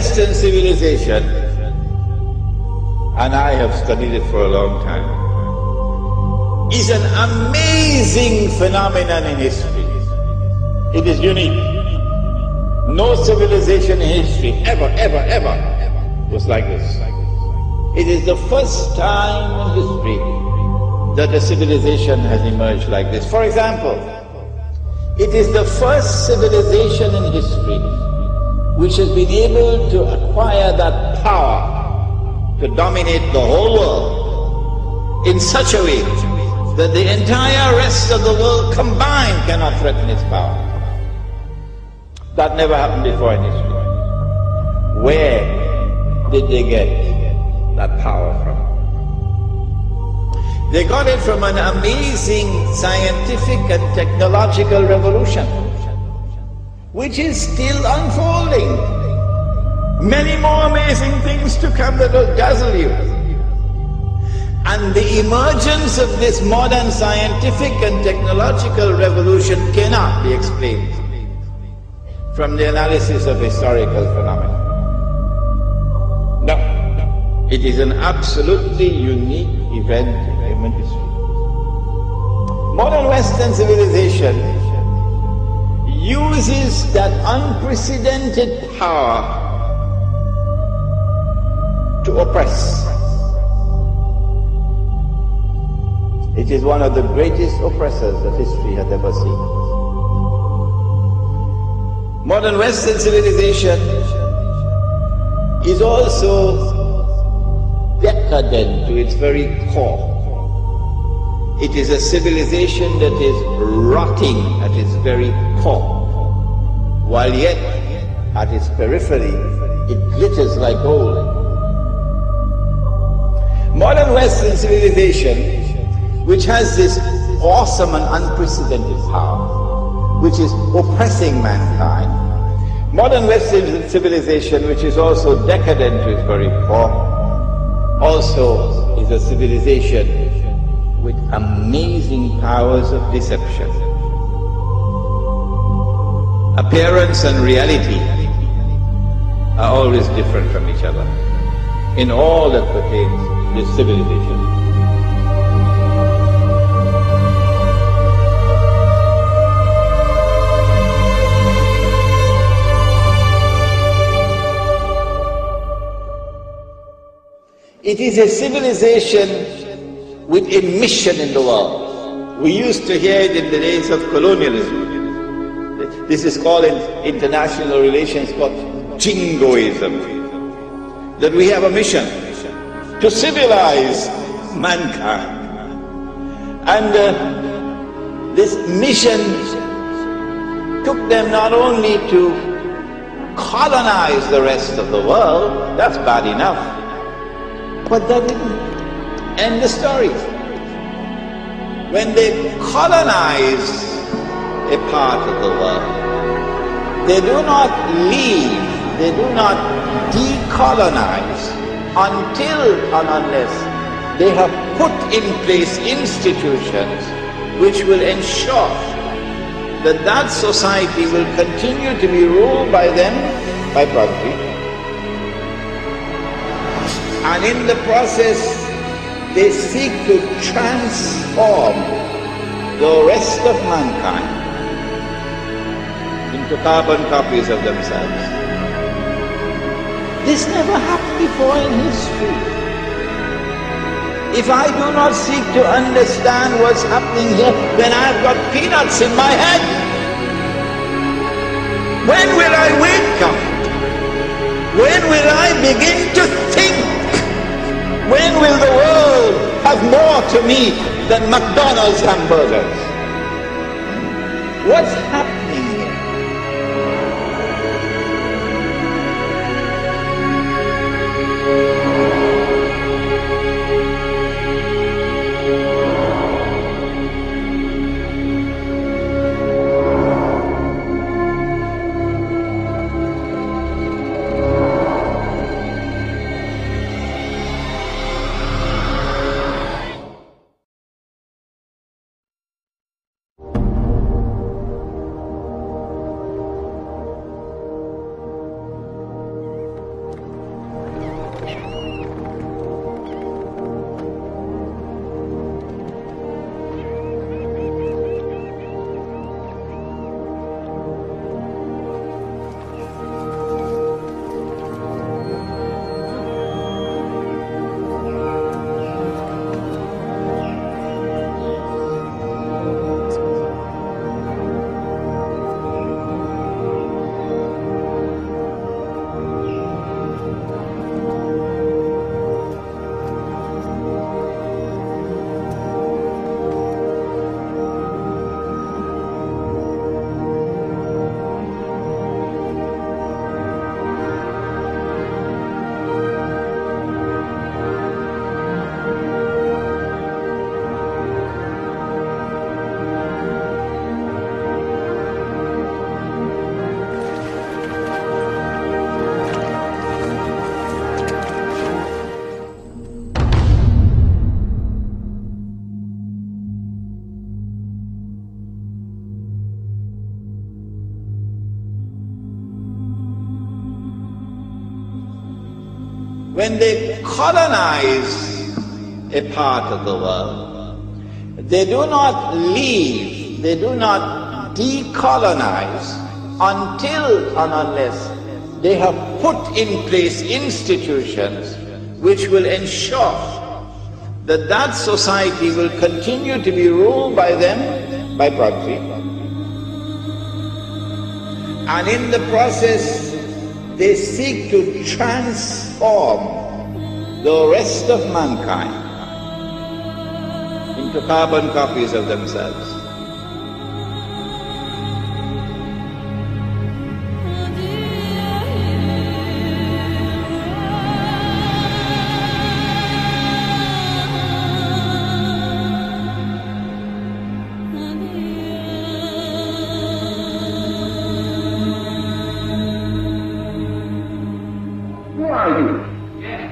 Western civilization, and I have studied it for a long time, is an amazing phenomenon in history. It is unique. No civilization in history ever was like this. It is the first time in history that a civilization has emerged like this. For example, it is the first civilization in history which has been able to acquire that power to dominate the whole world in such a way that the entire rest of the world combined cannot threaten its power. That never happened before in history. Where did they get that power from? They got it from an amazing scientific and technological revolution, which is still unfolding. Many more amazing things to come that will dazzle you. And the emergence of this modern scientific and technological revolution cannot be explained from the analysis of historical phenomena. No, it is an absolutely unique event in human history. Modern Western civilization uses that unprecedented power to oppress. It is one of the greatest oppressors that history has ever seen. Modern Western civilization is also decadent to its very core. It is a civilization that is rotting at its very core, while yet at its periphery it glitters like gold. Modern Western civilization, which has this awesome and unprecedented power, which is oppressing mankind. Modern Western civilization, which is also decadent to its very core, also is a civilization with amazing powers of deception. Appearance and reality are always different from each other in all that pertains to this civilization. It is a civilization with a mission in the world. We used to hear it in the days of colonialism. This is called in international relations called jingoism. That we have a mission to civilize mankind. And this mission took them not only to colonize the rest of the world, that's bad enough, but that didn't end the story. When they colonize a part of the world, they do not leave, they do not decolonize until and unless they have put in place institutions which will ensure that that society will continue to be ruled by them, by property, and in the process they seek to transform the rest of mankind into carbon copies of themselves. This never happened before in history. If I do not seek to understand what's happening here, then I've got peanuts in my head. When will I wake up? When will I begin to think? When will the world have more to me than McDonald's hamburgers? What's happening here? when they colonize a part of the world, they do not leave, they do not decolonize until and unless they have put in place institutions which will ensure that that society will continue to be ruled by them, by proxy. And in the process, they seek to transform the rest of mankind into carbon copies of themselves.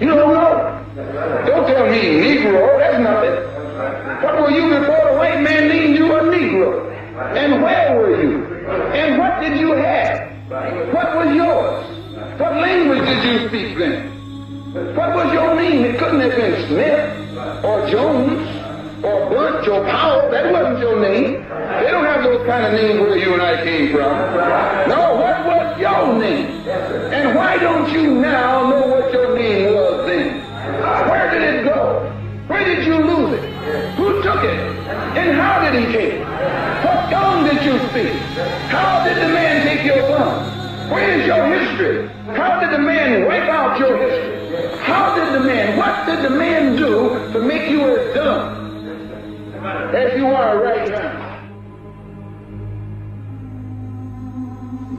You don't know. Don't tell me Negro, that's nothing. What were you before the white man named you a Negro? And where were you? And what did you have? What was yours? What language did you speak then? What was your name? It couldn't have been Smith or Jones or Bunch or Powell. That wasn't your name. They don't have those kind of names where you and I came from. No, what was your name? And why don't you now know what your name was then? Where did it go? Where did you lose it? Who took it? And how did he take it? What tongue did you speak? How did the man take your tongue? Where is your history? How did the man wipe out your history? How did the man, what did the man do to make you as dumb as you are right now?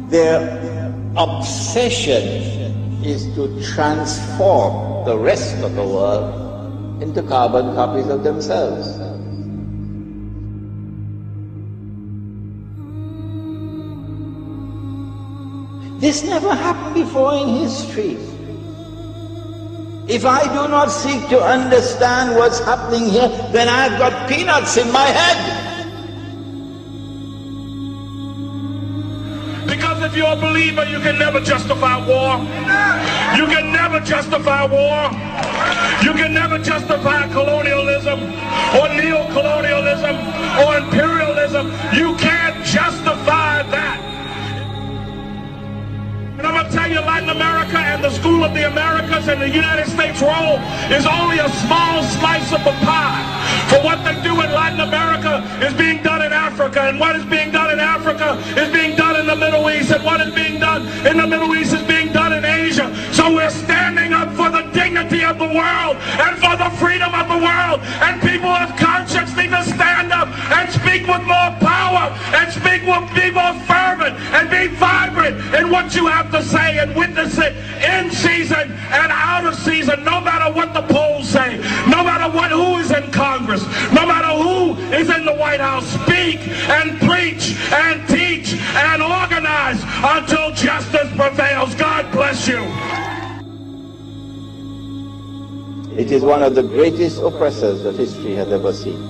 Their obsession is to transform the rest of the world into carbon copies of themselves. This never happened before in history. If I do not seek to understand what's happening here, then I've got peanuts in my head. Because if you're a believer, you can never justify war. You can never justify war. You can never justify colonialism or neo-colonialism or imperialism. You can't justify that. And I'm going to tell you, Latin America and the School of the Americas and the United States role is only a small slice of the pie. For what they do in Latin America is being done in Africa, and what is being done in Africa is being done in the Middle East, and what is being done in the Middle East is being done in Asia. So we're standing up for the dignity of the world and for the freedom of the world, and people of conscience need to stand up and speak with more power and speak with, be more fervent and be vibrant in what you have to say and witness it in season and out of season, no matter what the polls say, no matter who is in Congress, no matter who is in the White House. Speak and preach and teach and organize until justice prevails. God bless you. It is one of the greatest oppressors that history has ever seen.